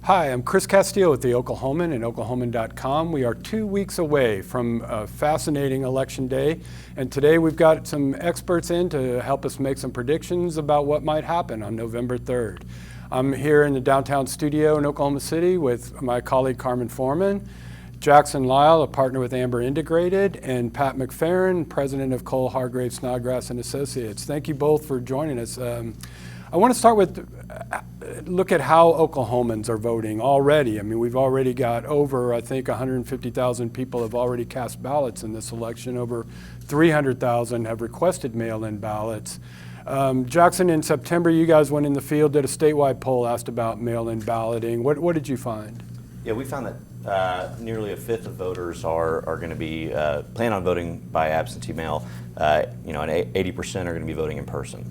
Hi, I'm Chris Casteel with the Oklahoman and Oklahoman.com. We are 2 weeks away from a fascinating election day, and today we've got some experts in to help us make some predictions about what might happen on November 3rd. I'm here in the downtown studio in Oklahoma City with my colleague Carmen Forman, Jackson Lisle, a partner with Amber Integrated, and Pat McFerron, president of Cole, Hargrave, Snodgrass and Associates. Thank you both for joining us. I want to start with look at how Oklahomans are voting already. I mean, we've already got over, I think, 150,000 people have already cast ballots in this election. Over 300,000 have requested mail-in ballots. Jackson, in September, you guys went in the field, did a statewide poll, asked about mail-in balloting. What did you find? Yeah, we found that nearly a fifth of voters are going to be plan on voting by absentee mail. And 80% are going to be voting in person.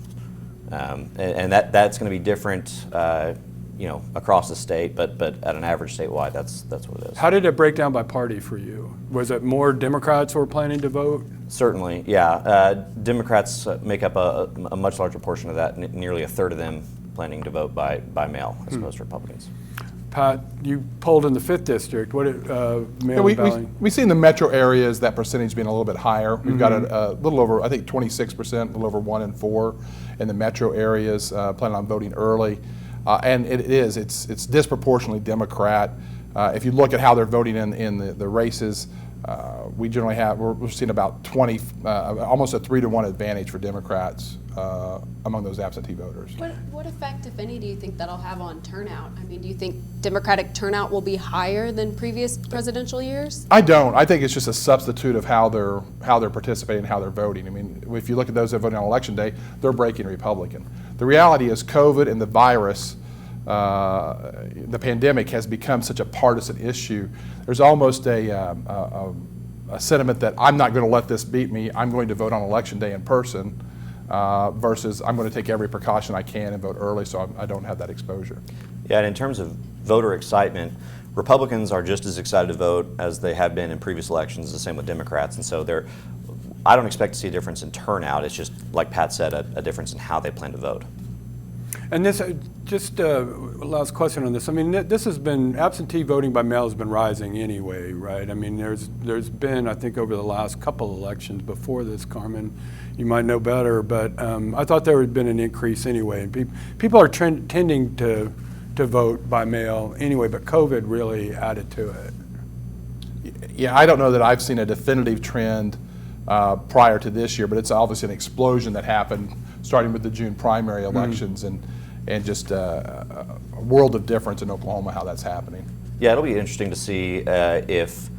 And that's going to be different, across the state, but at an average statewide, that's what it is. How did it break down by party for you? Was it more Democrats who were planning to vote? Certainly, yeah. Democrats make up a much larger portion of that. Nearly a third of them planning to vote by mail, as opposed to Republicans. Pat, you polled in the 5th district. What did mail-in balloting? We see in the metro areas that percentage being a little bit higher. We've got a little over, I think 26%, a little over 1 in 4 in the metro areas planning on voting early. And it's disproportionately Democrat. If you look at how they're voting in the races, we generally we're seeing about almost a 3-to-1 advantage for Democrats among those absentee voters. What effect, if any, do you think that'll have on turnout? I mean, do you think Democratic turnout will be higher than previous presidential years? I don't. I think it's just a substitute of how they're participating, how they're voting. I mean, if you look at those that voted on election day, they're breaking Republican. The reality is COVID and the virus, the pandemic has become such a partisan issue. There's almost a sentiment that I'm not going to let this beat me. I'm going to vote on election day in person versus I'm going to take every precaution I can and vote early so I don't have that exposure. Yeah, and in terms of voter excitement, Republicans are just as excited to vote as they have been in previous elections, the same with Democrats, and so I don't expect to see a difference in turnout. It's just, like Pat said, a difference in how they plan to vote. And this, just last question on this. I mean, this has been, absentee voting by mail has been rising anyway, right? I mean, there's been, I think, over the last couple elections before this, Carmen, you might know better, but I thought there had been an increase anyway. And people are tending to vote by mail anyway, but COVID really added to it. Yeah, I don't know that I've seen a definitive trend prior to this year, but it's obviously an explosion that happened starting with the June primary elections and just a world of difference in Oklahoma how that's happening. Yeah, it'll be interesting to see if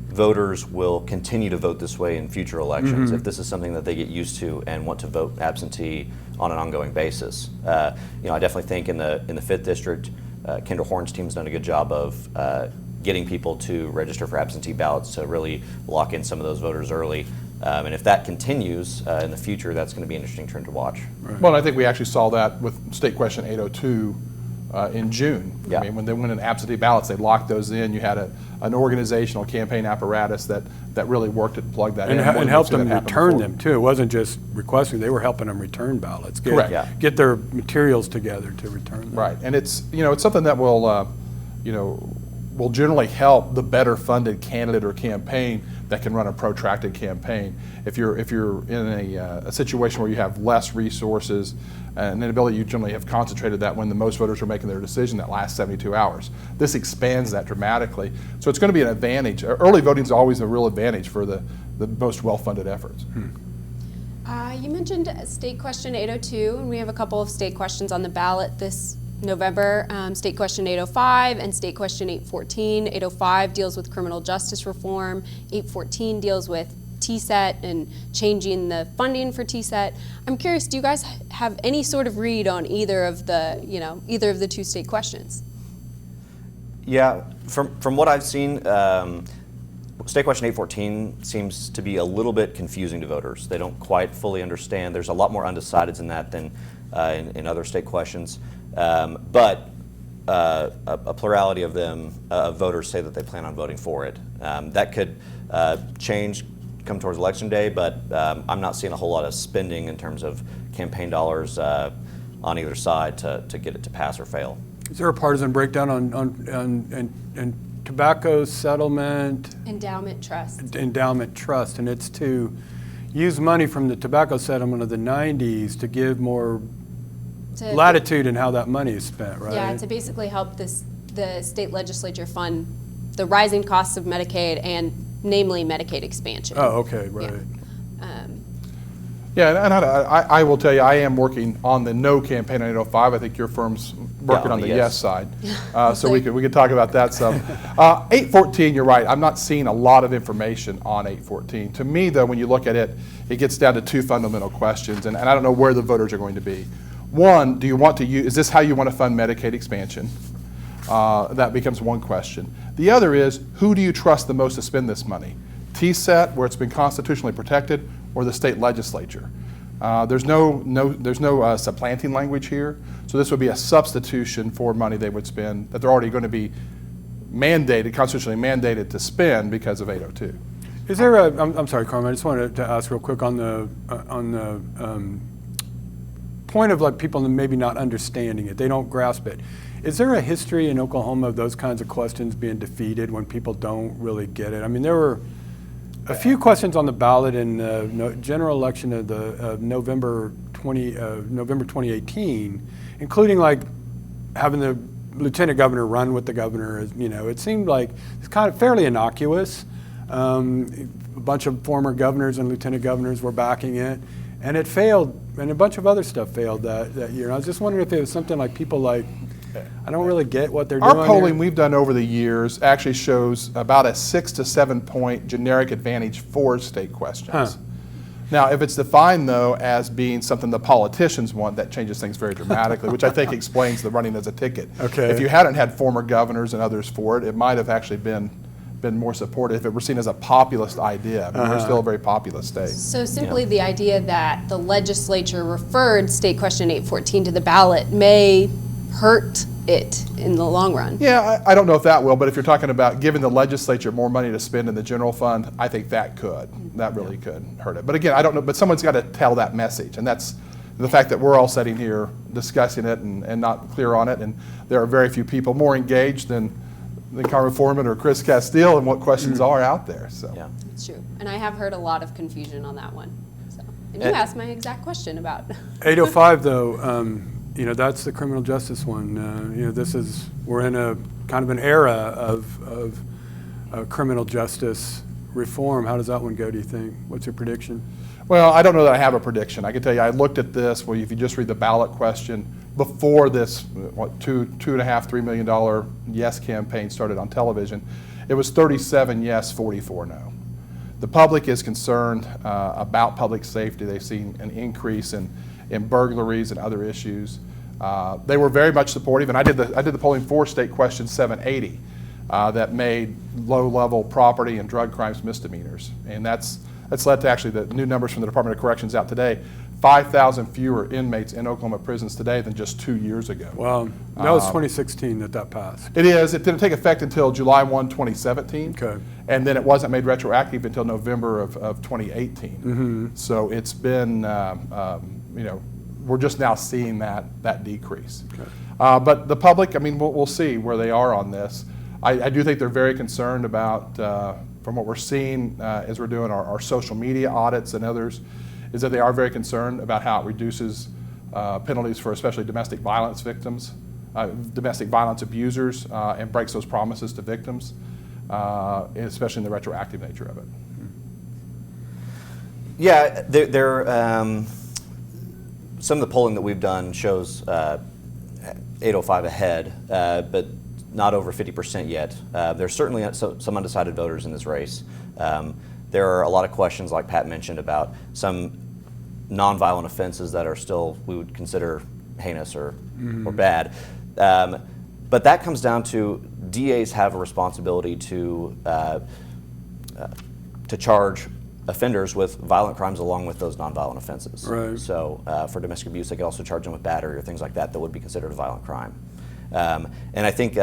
voters will continue to vote this way in future elections, if this is something that they get used to and want to vote absentee on an ongoing basis. I definitely think in the 5th district, Kendall Horn's team's done a good job of getting people to register for absentee ballots to really lock in some of those voters early. And if that continues in the future, that's going to be an interesting trend to watch. Right. Well, I think we actually saw that with State Question 802 in June. Yeah. I mean, when they went in absentee ballots, they locked those in. You had an organizational campaign apparatus that really worked it and plugged that in. And helped them return them, too. It wasn't just requesting, they were helping them return ballots. Get their materials together to return them. Right, and it's something that will generally help the better funded candidate or campaign that can run a protracted campaign. If you're in a situation where you have less resources and an ability, you generally have concentrated that when the most voters are making their decision that last 72 hours. This expands that dramatically. So it's going to be an advantage. Early voting is always a real advantage for the most well-funded efforts. You mentioned State Question 802, and we have a couple of state questions on the ballot this November. State Question 805 and State Question 814. 805 deals with criminal justice reform. 814 deals with TSET and changing the funding for TSET. I'm curious, do you guys have any sort of read on either of the two state questions? Yeah, from what I've seen, State Question 814 seems to be a little bit confusing to voters. They don't quite fully understand. There's a lot more undecideds in that than in other state questions. But a plurality of them, voters, say that they plan on voting for it. That could change come towards election day, but I'm not seeing a whole lot of spending in terms of campaign dollars on either side to get it to pass or fail. Is there a partisan breakdown on tobacco settlement, Endowment trust. endowment trust, and it's to use money from the tobacco settlement of the 90s to give more To- latitude in how that money is spent, right? Yeah, to basically help the state legislature fund the rising costs of Medicaid and namely Medicaid expansion. Oh, okay, right. Yeah, and I will tell you, I am working on the no campaign on 805. I think your firm's working on the yes side. So we could talk about that some. 814, you're right. I'm not seeing a lot of information on 814. To me, though, when you look at it, it gets down to two fundamental questions, and I don't know where the voters are going to be. One, do you want to use, is this how you want to fund Medicaid expansion? That becomes one question. The other is, who do you trust the most to spend this money? TSET, where it's been constitutionally protected, or the state legislature? There's no supplanting language here, so this would be a substitution for money they would spend that they're already going to be mandated, constitutionally mandated to spend because of 802. Is there a, I'm sorry, Carmen, I just wanted to ask real quick on the point of like people maybe not understanding it, they don't grasp it. Is there a history in Oklahoma of those kinds of questions being defeated when people don't really get it? I mean, there were a few questions on the ballot in the general election of the November 2018, including like having the lieutenant governor run with the governor. You know, it seemed like it's kind of fairly innocuous. A bunch of former governors and lieutenant governors were backing it, and it failed, and a bunch of other stuff failed that year. And I was just wondering if it was something like people like, I don't really get what they're doing. Our polling here. we've done over the years actually shows about a 6 to 7 point generic advantage for state questions. Huh. Now, if it's defined, though, as being something the politicians want, that changes things very dramatically, which I think explains the running as a ticket. Okay. If you hadn't had former governors and others for it, it might have actually been more supported if it were seen as a populist idea. I mean, we're still a very populist state. So simply the idea that the legislature referred State Question 814 to the ballot may hurt it in the long run. Yeah, I don't know if that will, but if you're talking about giving the legislature more money to spend in the general fund, I think that could. That really could hurt it. But again, I don't know, but someone's got to tell that message, and that's the fact that we're all sitting here discussing it and not clear on it, and there are very few people more engaged than Carmen Forman or Chris Casteel and what questions are out there. So. Yeah. It's true. And I have heard a lot of confusion on that one. So, and you asked my exact question about 805 though, you know, that's the criminal justice one. You know, we're in a kind of an era of criminal justice reform. How does that one go, do you think? What's your prediction? Well, I don't know that I have a prediction. I can tell you, I looked at this, well, if you just read the ballot question, before this, $2.5–3 million yes campaign started on television, it was 37 yes, 44 no. The public is concerned about public safety. They've seen an increase in burglaries and other issues. They were very much supportive, and I did the polling for State Question 780 that made low-level property and drug crimes misdemeanors, and that's led to actually the new numbers from the Department of Corrections out today. 5,000 fewer inmates in Oklahoma prisons today than just 2 years ago. Well, that was 2016 that passed. It is. It didn't take effect until July 1, 2017. Okay. And then it wasn't made retroactive until November of 2018. So it's been, you know, we're just now seeing that decrease. Okay. But the public, I mean, we'll see where they are on this. I do think they're very concerned about, from what we're seeing as we're doing our social media audits and others, is that they are very concerned about how it reduces penalties for especially domestic violence victims, domestic violence abusers, and breaks those promises to victims, especially in the retroactive nature of it. Yeah, some of the polling that we've done shows 805 ahead, but not over 50% yet. There's certainly some undecided voters in this race. There are a lot of questions, like Pat mentioned, about some nonviolent offenses that are still, we would consider heinous or bad. But that comes down to DAs have a responsibility to charge offenders with violent crimes along with those nonviolent offenses. Right. So for domestic abuse, they could also charge them with battery or things like that would be considered a violent crime. And I think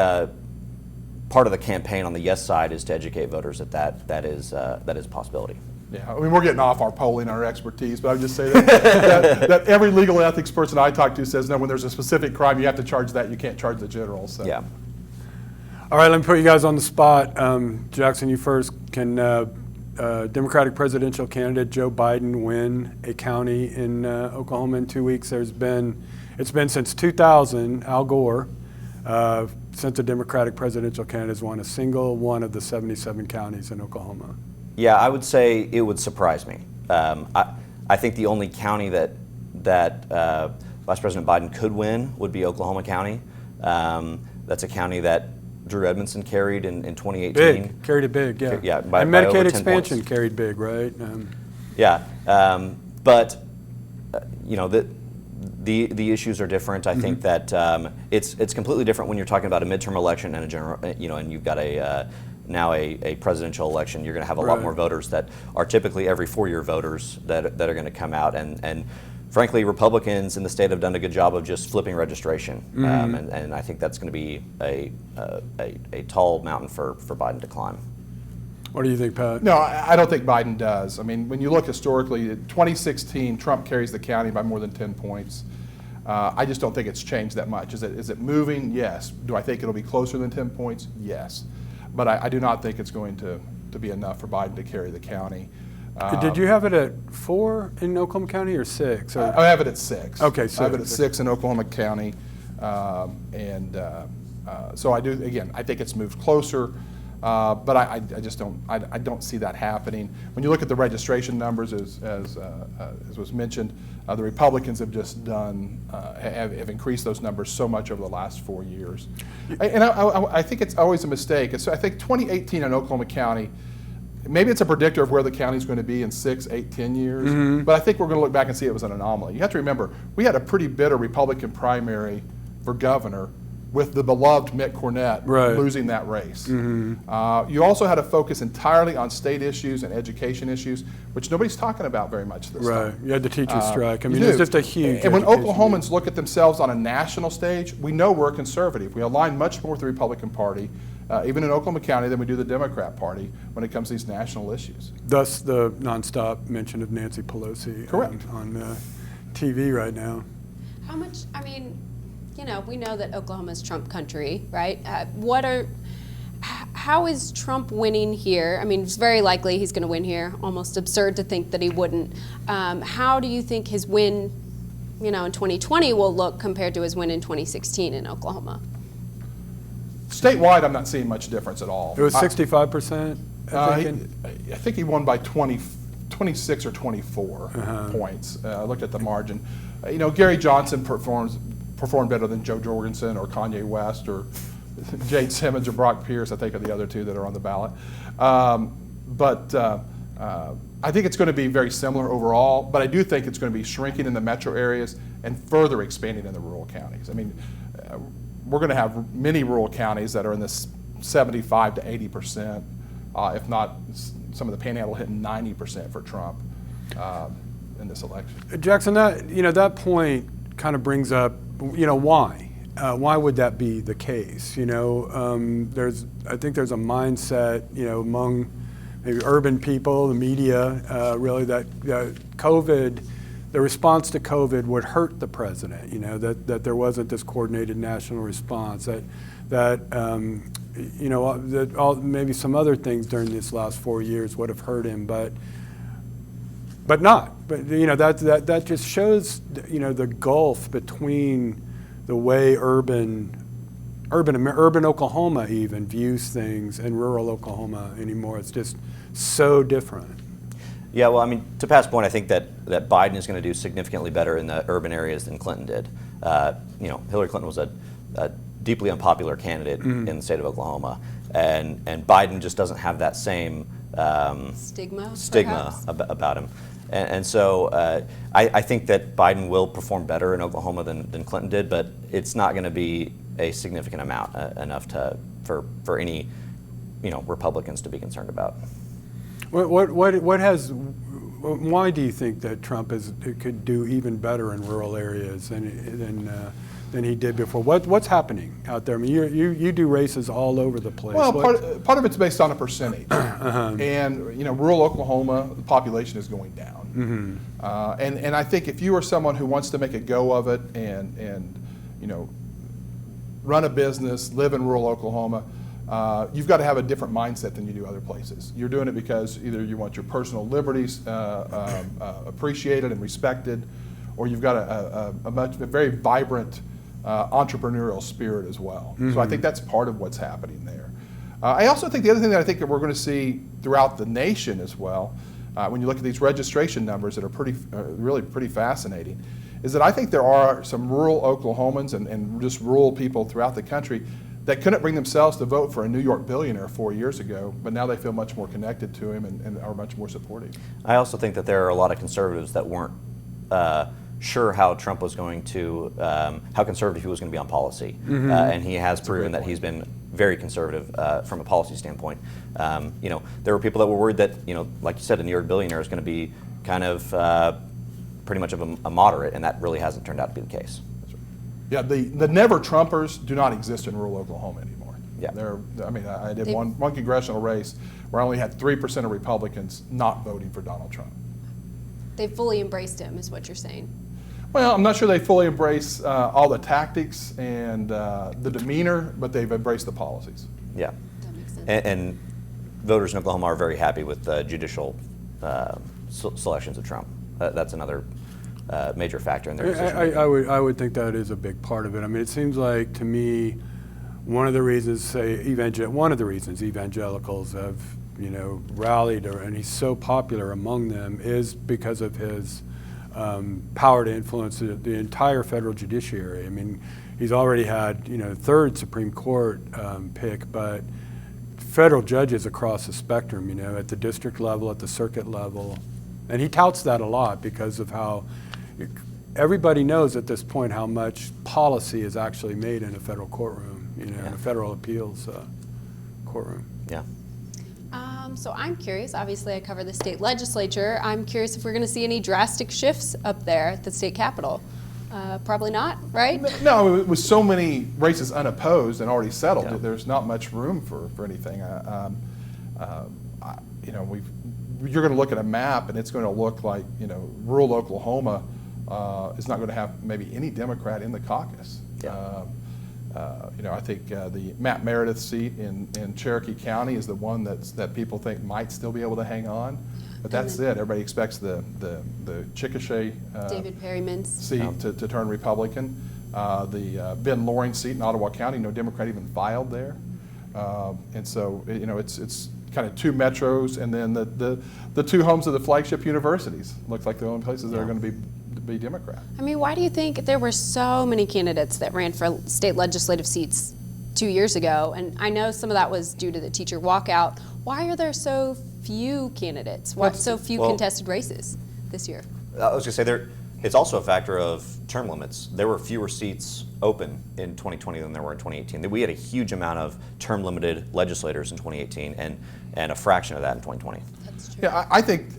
part of the campaign on the yes side is to educate voters that is a possibility. Yeah, I mean, we're getting off our polling, our expertise, but I would just say that every legal ethics person I talk to says, no, when there's a specific crime, you have to charge that, you can't charge the general, so. Yeah. All right, let me put you guys on the spot. Jackson, you first. Can Democratic presidential candidate Joe Biden win a county in Oklahoma in 2 weeks? It's been since 2000, Al Gore, since a Democratic presidential candidate has won a single one of the 77 counties in Oklahoma. Yeah, I would say it would surprise me. I think the only county that Vice President Biden could win would be Oklahoma County. That's a county that Drew Edmondson carried in 2018. Carried it big, yeah. Yeah, and by Medicaid over 10 expansion points. carried big, right? Yeah, but you know the issues are different. I think that it's completely different when you're talking about a midterm election and a general, and you've got now a presidential election. You're going to have a lot Right. more voters that are typically every 4-year voters that are going to come out, and frankly, Republicans in the state have done a good job of just flipping registration, and I think that's going to be a tall mountain for Biden to climb. What do you think, Pat? No, I don't think Biden does. I mean, when you look historically, 2016, Trump carries the county by more than 10 points. I just don't think it's changed that much. Is it moving? Yes. Do I think it'll be closer than 10 points? Yes. But I do not think it's going to be enough for Biden to carry the county. Did you have it at 4 in Oklahoma County or 6? Or? I have it at 6. Okay, I have it at 6. 6 in Oklahoma County. So I do, again, I think it's moved closer. But I just don't see that happening. When you look at the registration numbers, as was mentioned, the Republicans have just have increased those numbers so much over the last 4 years. And I think it's always a mistake. I think 2018 in Oklahoma County, maybe it's a predictor of where the county's going to be in 6, 8, 10 years. But I think we're going to look back and see it was an anomaly. You have to remember, we had a pretty bitter Republican primary for governor, with the beloved Mitt Cornett losing that race. You also had to focus entirely on state issues and education issues, which nobody's talking about very much this time. Right, you had the teachers strike. I You mean, do. it's just a huge And when education Oklahomans look at themselves on a national stage, we know we're conservative. We align much more with the Republican Party, even in Oklahoma County, than we do the Democrat Party when it comes to these national issues. Thus the nonstop mention of Nancy Pelosi Correct. on TV right now. How much, I mean, you know, we know that Oklahoma's Trump country, right? How is Trump winning here? I mean, it's very likely he's going to win here. Almost absurd to think that he wouldn't. How do you think his win, you know, in 2020 will look compared to his win in 2016 in Oklahoma? Statewide, I'm not seeing much difference at all. It was 65%. I think he won by 26 or 24 points. I looked at the margin. You know, Gary Johnson performed better than Joe Jorgensen or Kanye West or Jade Simmons or Brock Pierce, I think, are the other two that are on the ballot. But I think it's going to be very similar overall, but I do think it's going to be shrinking in the metro areas and further expanding in the rural counties. I mean, we're going to have many rural counties that are in this 75 to 80%, if not some of the panhandle hitting 90% for Trump in this election. Jackson, that point kind of brings up, why? Why would that be the case? I think there's a mindset, among maybe urban people, the media, really that COVID, the response to COVID would hurt the president. That there wasn't this coordinated national response. That maybe some other things during these last 4 years would have hurt him, but not. But that just shows the gulf between the way urban Oklahoma even views things and rural Oklahoma anymore. It's just so different. Yeah, well, I mean, to Pat's point, I think that Biden is going to do significantly better in the urban areas than Clinton did. Hillary Clinton was a deeply unpopular candidate in the state of Oklahoma, and Biden just doesn't have that same stigma about him. And so I think that Biden will perform better in Oklahoma than Clinton did, but it's not going to be a significant amount enough for any Republicans to be concerned about. Why do you think that Trump could do even better in rural areas than than he did before. What's happening out there? I mean, you do races all over the place. Well, part of it's based on a percentage. And, you know, rural Oklahoma, the population is going down. And I think if you are someone who wants to make a go of it and you know, run a business, live in rural Oklahoma, you've got to have a different mindset than you do other places. You're doing it because either you want your personal liberties appreciated and respected, or you've got a very vibrant entrepreneurial spirit as well. So I think that's part of what's happening there. I also think the other thing that I think that we're going to see throughout the nation as well, when you look at these registration numbers that are really pretty fascinating, is that I think there are some rural Oklahomans and just rural people throughout the country that couldn't bring themselves to vote for a New York billionaire 4 years ago, but now they feel much more connected to him and are much more supportive. I also think that there are a lot of conservatives that weren't sure how Trump was going to, how conservative he was going to be on policy. And he has proven that he's been very conservative from a policy standpoint. You know, there were people that were worried that, you know, like you said, a New York billionaire is going to be kind of pretty much of a moderate, and that really hasn't turned out to be the case. That's right. Yeah, the never Trumpers do not exist in rural Oklahoma anymore. Yeah. I mean, I did one congressional race where I only had 3% of Republicans not voting for Donald Trump. They fully embraced him, is what you're saying. Well, I'm not sure they fully embrace all the tactics and the demeanor, but they've embraced the policies. Yeah. That makes sense. And voters in Oklahoma are very happy with judicial selections of Trump. That's another major factor in their decision. I would think that is a big part of it. I mean, it seems like to me, one of the reasons evangelicals have, you know, rallied, and he's so popular among them, is because of his power to influence the entire federal judiciary. I mean, he's already had, you know, third Supreme Court pick, but federal judges across the spectrum, you know, at the district level, at the circuit level, and he touts that a lot because of how everybody knows at this point how much policy is actually made in a federal courtroom, you know, in a federal appeals courtroom. Yeah. So I'm curious, obviously I cover the state legislature. I'm curious if we're going to see any drastic shifts up there at the state capitol. Probably not, right? No, with so many races unopposed and already settled, there's not much room for anything. You know, you're going to look at a map and it's going to look like, you know, rural Oklahoma is not going to have maybe any Democrat in the caucus. Yeah. You know, I think the Matt Meredith seat in Cherokee County is the one that people think might still be able to hang on, but that's it. Everybody expects the Chickasha David Perryman's seat to turn Republican. The Ben Loring seat in Ottawa County, no Democrat even filed there, and so you know it's kind of two metros, and then the two homes of the flagship universities looks like the only places that are going to be Democrat. I mean, why do you think there were so many candidates that ran for state legislative seats 2 years ago? And I know some of that was due to the teacher walkout. Why are there so few candidates? Why so few contested races this year? I was going to say it's also a factor of term limits. There were fewer seats open in 2020 than there were in 2018. We had a huge amount of term-limited legislators in 2018 and a fraction of that in 2020. That's true. Yeah, I think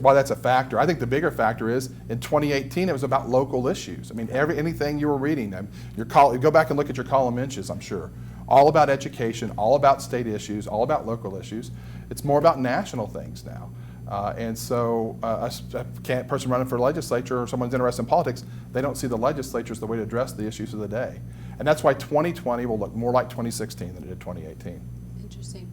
while that's a factor, I think the bigger factor is in 2018 it was about local issues. I mean, anything you were reading, go back and look at your column inches, I'm sure. All about education, all about state issues, all about local issues. It's more about national things now. And so a person running for legislature or someone's interested in politics, they don't see the legislature as the way to address the issues of the day. And that's why 2020 will look more like 2016 than it did 2018. Interesting.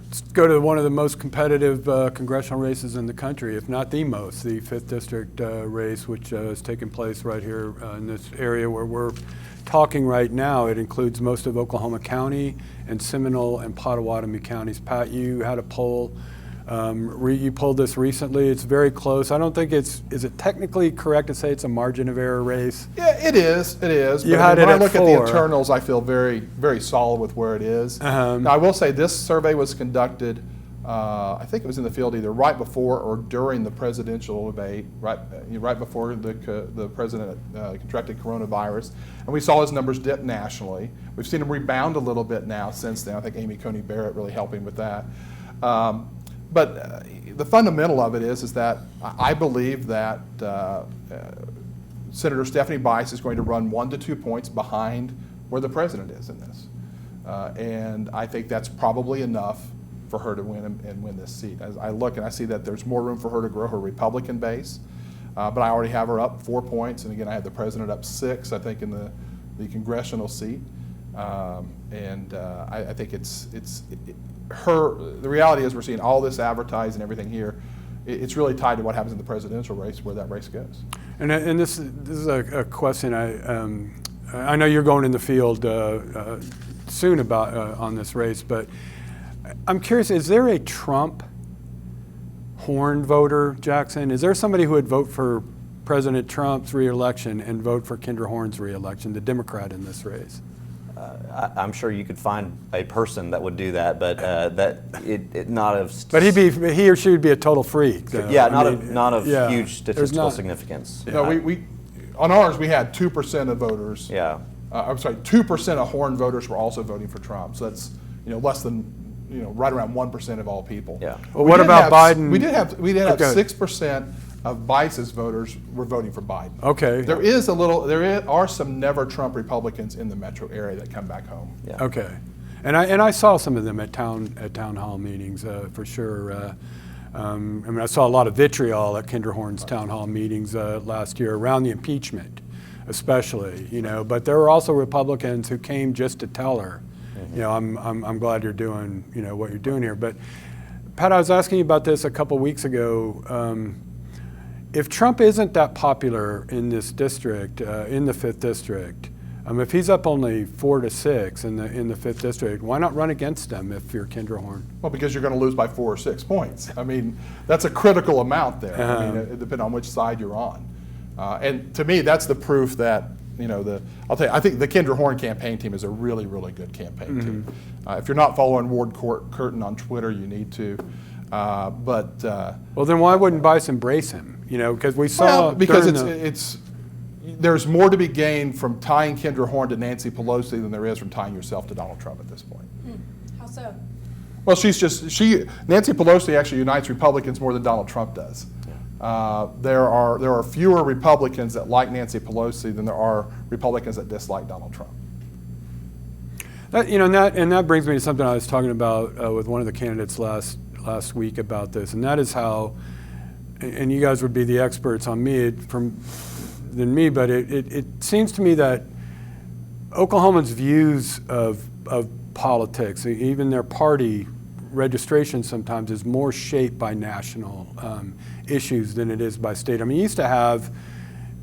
Let's go to one of the most competitive congressional races in the country, if not the most, the 5th District race, which is taking place right here in this area where we're talking right now. It includes most of Oklahoma County and Seminole and Pottawatomie counties. Pat, you had a poll. You pulled this recently. It's very close. I don't think is it technically correct to say it's a margin of error race? Yeah, it is. It is. You but had when it I at look 4. at the internals, I feel very, very solid with where it is. Now, I will say this survey was conducted, I think it was in the field either right before or during the presidential debate, right before the president contracted coronavirus. And we saw his numbers dip nationally. We've seen him rebound a little bit now since then. I think Amy Coney Barrett really helping with that. But the fundamental of it is that I believe that Senator Stephanie Bice is going to run 1 to 2 points behind where the president is in this. And I think that's probably enough for her to win and win this seat. As I look and I see that there's more room for her to grow her Republican base, but I already have her up 4 points, and again, I have the president up 6, I think, in the congressional seat. I think the reality is we're seeing all this advertised and everything here. It's really tied to what happens in the presidential race, where that race goes. And this is a question I know you're going in the field soon about on this race, but I'm curious, is there a Trump Horn voter, Jackson? Is there somebody who would vote for President Trump's reelection and vote for Kendra Horn's reelection, the Democrat in this race? I'm sure you could find a person that would do that, but not of. But he or she would be a total freak. Yeah, not of huge statistical significance. No, we on ours we had 2% of voters. Yeah. I'm sorry, 2% of Horn voters were also voting for Trump. So that's less than right around 1% of all people. Yeah. Well, what about Biden? We did have 6% of Bice's voters were voting for Biden. Okay. There are some never Trump Republicans in the metro area that come back home. Yeah. Okay. And I saw some of them at town hall meetings for sure. I saw a lot of vitriol at Kendra Horn's town hall meetings last year around the impeachment, especially. But there were also Republicans who came just to tell her, I'm glad you're doing what you're doing here. But Pat, I was asking you about this a couple weeks ago. If Trump isn't that popular in this district, in the 5th district, if he's up only 4 to 6 in the 5th district, why not run against him if you're Kendra Horn? Well, because you're going to lose by 4 or 6 points. That's a critical amount there. It depends on which side you're on. And to me, that's the proof that I'll tell you, I think the Kendra Horn campaign team is a really, really good campaign team. If you're not following Ward Curtin on Twitter, you need to. Well, then why wouldn't Bice embrace him? Because we saw because there's more to be gained from tying Kendra Horn to Nancy Pelosi than there is from tying yourself to Donald Trump at this point. How so? Well, Nancy Pelosi actually unites Republicans more than Donald Trump does. There are fewer Republicans that like Nancy Pelosi than there are Republicans that dislike Donald Trump. That brings me to something I was talking about with one of the candidates last week about this, and that is how, and you guys would be the experts on than me, but it seems to me that Oklahomans' views of politics, even their party registration sometimes, is more shaped by national issues than it is by state. You used to have,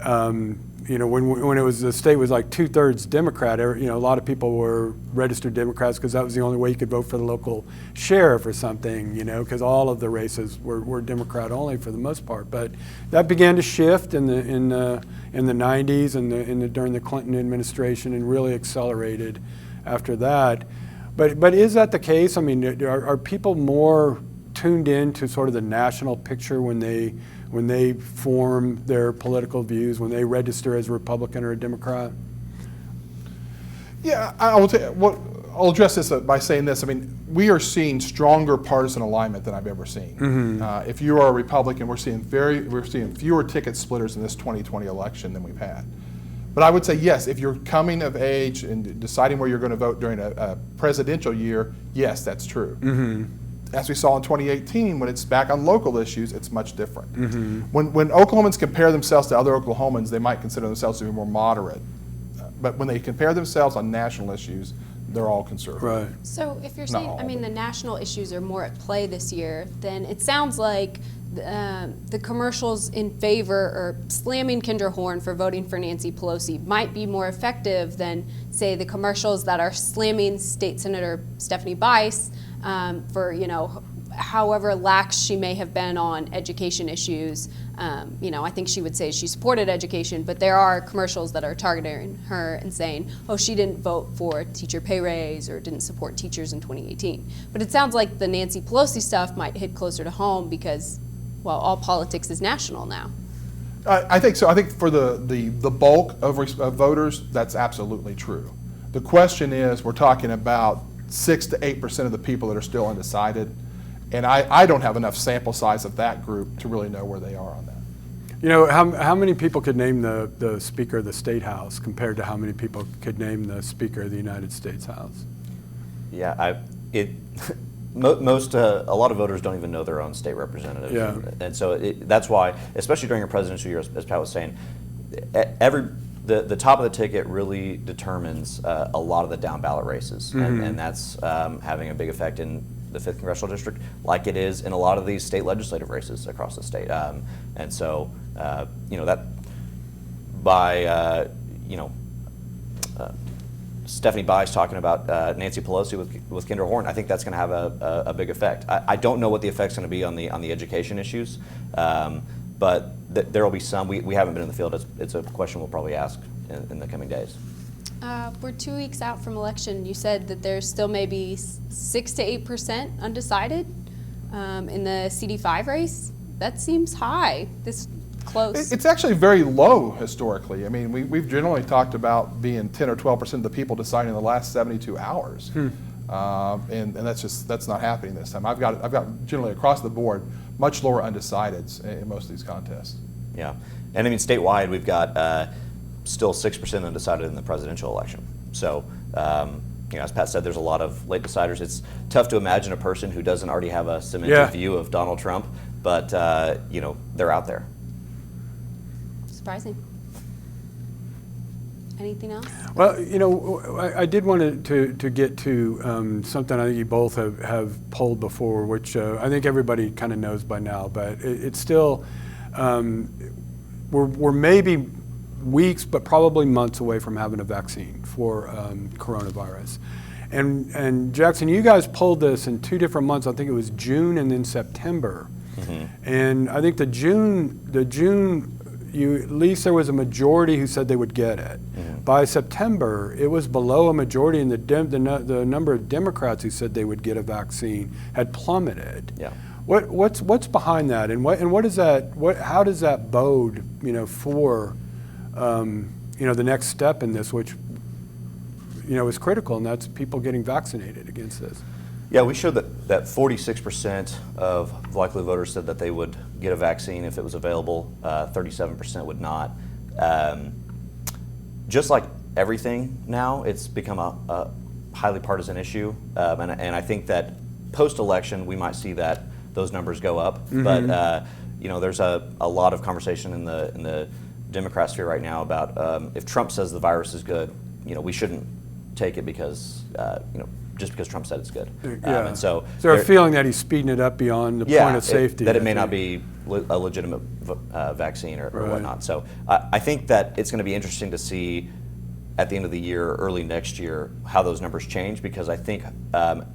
when it was the state was like 2/3 Democrat, a lot of people were registered Democrats because that was the only way you could vote for the local sheriff or something, because all of the races were Democrat only for the most part. But that began to shift in the 90s and during the Clinton administration, and really accelerated after that. But is that the case? Are people more tuned in to sort of the national picture when they form their political views, when they register as a Republican or a Democrat? Yeah, I'll address this by saying this. We are seeing stronger partisan alignment than I've ever seen. If you are a Republican, we're seeing fewer ticket splitters in this 2020 election than we've had. But I would say yes, if you're coming of age and deciding where you're going to vote during a presidential year, yes, that's true. As we saw in 2018, when it's back on local issues, it's much different. When Oklahomans compare themselves to other Oklahomans, they might consider themselves to be more moderate. But when they compare themselves on national issues, they're all conservative. Right. So if you're saying, the national issues are more at play this year, then it sounds like the commercials in favor or slamming Kendra Horn for voting for Nancy Pelosi might be more effective than, say, the commercials that are slamming State Senator Stephanie Bice for, however lax she may have been on education issues. I think she would say she supported education, but there are commercials that are targeting her and saying, oh, she didn't vote for teacher pay raise or didn't support teachers in 2018. But it sounds like the Nancy Pelosi stuff might hit closer to home because, well, all politics is national now. I think so. I think for the bulk of voters, that's absolutely true. The question is, we're talking about 6 to 8% of the people that are still undecided. And I don't have enough sample size of that group to really know where they are on that. You know, how many people could name the Speaker of the State House compared to how many people could name the Speaker of the United States House? Yeah, a lot of voters don't even know their own state representatives. Yeah. And so that's why, especially during a presidential year, as Pat was saying, the top of the ticket really determines a lot of the down ballot races, and that's having a big effect in the 5th Congressional District, like it is in a lot of these state legislative races across the state. And so, that by, Stephanie Bice talking about Nancy Pelosi with Kendra Horn, I think that's going to have a big effect. I don't know what the effect's going to be on the education issues, but there will be some. We haven't been in the field. It's a question we'll probably ask in the coming days. We're 2 weeks out from election. You said that there's still maybe 6 to 8% undecided in the CD5 race. That seems high, this close. It's actually very low historically. I mean, we've generally talked about being 10 or 12% of the people deciding in the last 72 hours. And that's not happening this time. I've got generally across the board much lower undecideds in most of these contests. Yeah, and I mean statewide we've got still 6% undecided in the presidential election. So as Pat said, there's a lot of late deciders. It's tough to imagine a person who doesn't already have a cemented view of Donald Trump, but they're out there. Surprising. Anything else? Well, I did want to get to something I think you both have polled before, which I think everybody kind of knows by now, but it's still, we're maybe weeks, but probably months away from having a vaccine for coronavirus. And Jackson, you guys polled this in 2 different months. I think it was June and then September. And I think the June, at least there was a majority who said they would get it. By September, it was below a majority, and the number of Democrats who said they would get a vaccine had plummeted. Yeah. What's behind that, and what is that? How does that bode, for the next step in this, which is critical, and that's people getting vaccinated against this? Yeah, we showed that 46% of likely voters said that they would get a vaccine if it was available. 37% would not. Just like everything now, it's become a highly partisan issue, and I think that post-election we might see those numbers go up. But there's a lot of conversation in the Democrat sphere right now about if Trump says the virus is good, we shouldn't take it because just because Trump said it's good. And so is there a feeling that he's speeding it up beyond the point of safety? That it may not be a legitimate vaccine or whatnot. So I think that it's going to be interesting to see at the end of the year or early next year how those numbers change, because I think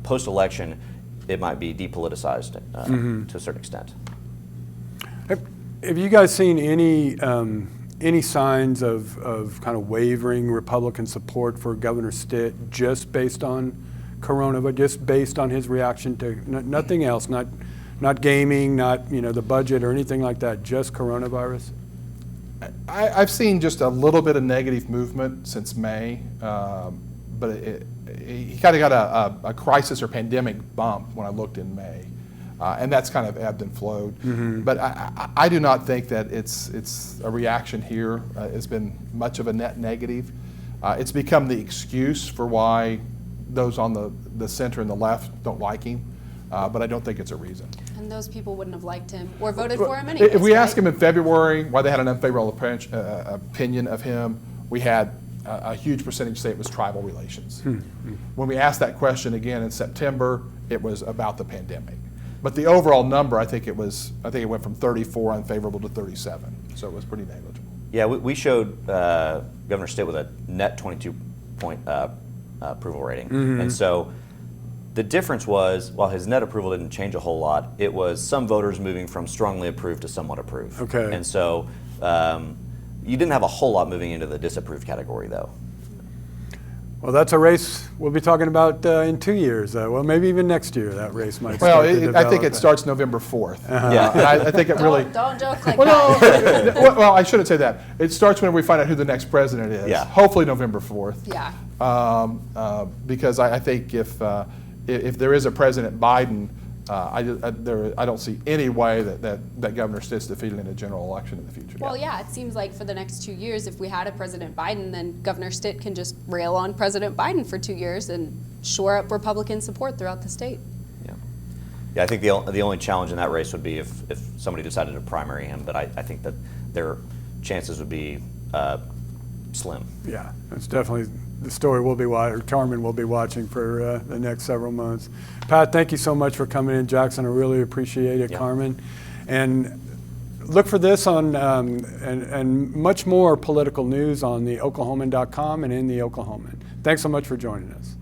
post-election it might be depoliticized to a certain extent. Have you guys seen any signs of kind of wavering Republican support for Governor Stitt just based on coronavirus, just based on his reaction to nothing else, not gaming, not the budget or anything like that, just coronavirus? I've seen just a little bit of negative movement since May, but he kind of got a crisis or pandemic bump when I looked in May. And that's kind of ebbed and flowed. But I do not think that it's a reaction here. It's been much of a net negative. It's become the excuse for why those on the center and the left don't like him, but I don't think it's a reason. And those people wouldn't have liked him or voted for him anyways. If we asked him in February why they had an unfavorable opinion of him, we had a huge percentage say it was tribal relations. When we asked that question again in September, it was about the pandemic. But the overall number, I think it went from 34 unfavorable to 37, so it was pretty negligible. Yeah, we showed Governor Stitt with a net 22-point approval rating, and so the difference was, while his net approval didn't change a whole lot, it was some voters moving from strongly approved to somewhat approved. Okay. And so you didn't have a whole lot moving into the disapproved category, though. Well, that's a race we'll be talking about in 2 years. Well, maybe even next year that race might Well, start to develop. I think it starts November 4th. Yeah. And I think it really... Don't joke like Well, that. no, well, I shouldn't say that. It starts when we find out who the next president is. Yeah. Hopefully November 4th. Yeah. Because I think if there is a President Biden, I don't see any way that Governor Stitt's defeated in a general election in the future. Well, yeah, it seems like for the next 2 years, if we had a President Biden, then Governor Stitt can just rail on President Biden for 2 years and shore up Republican support throughout the state. Yeah, I think the only challenge in that race would be if somebody decided to primary him, but I think that their chances would be slim. Yeah, it's definitely the story we'll be watching, Carmen will be watching for the next several months. Pat, thank you so much for coming in. Jackson, I really appreciate it, Yeah. Carmen. And look for this on and much more political news on the Oklahoman.com and in the Oklahoman. Thanks so much for joining us.